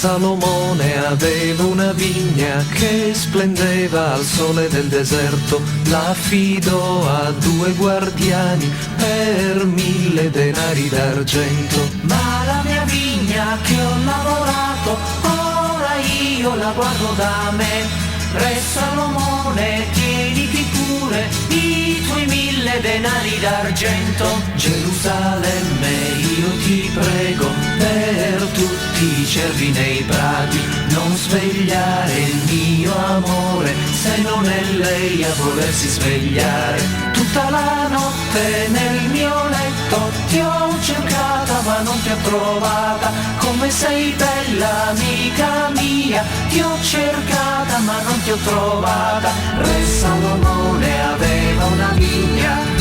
Salomone aveva una vigna che splendeva al sole del deserto, la affidò a 2 guardiani per 1000 denari d'argento. Ma la mia vigna che ho lavorato, ora io la guardo da me. Re Salomone, tieniti pure i tuoi 1000 denari d'argento. Gerusalemme, io ti prego, per tutti i cervi nei prati, non svegliare il mio amore, se non è lei a volersi svegliare. Tutta la notte nel mio letto ti ho cercata ma non ti ho trovata. Come sei bella amica mia, ti ho cercata ma non ti ho trovata. Re Salomone aveva una vigna.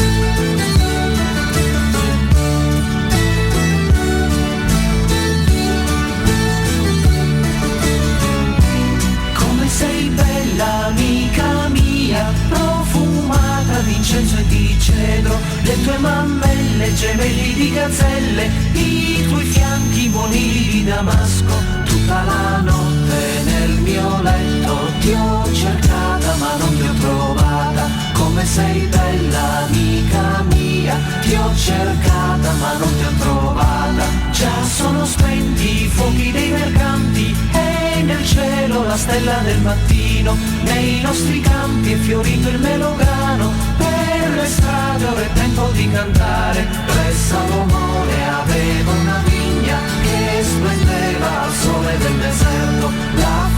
Sei bella amica mia, profumata di incenso e di cedro, le tue mammelle gemelli di gazzelle, i tuoi fianchi monili di damasco. Tutta la notte nel mio letto ti ho cercata ma non ti ho trovata. Come sei bella amica mia, ti ho cercata ma non ti ho trovata. Già sono spenti i fuochi dei mercanti e nel cielo la stella del mattino. Nei nostri campi è fiorito il melograno, per le strade ora è tempo di cantare. Re Salomone aveva una vigna che splendeva al sole del deserto, la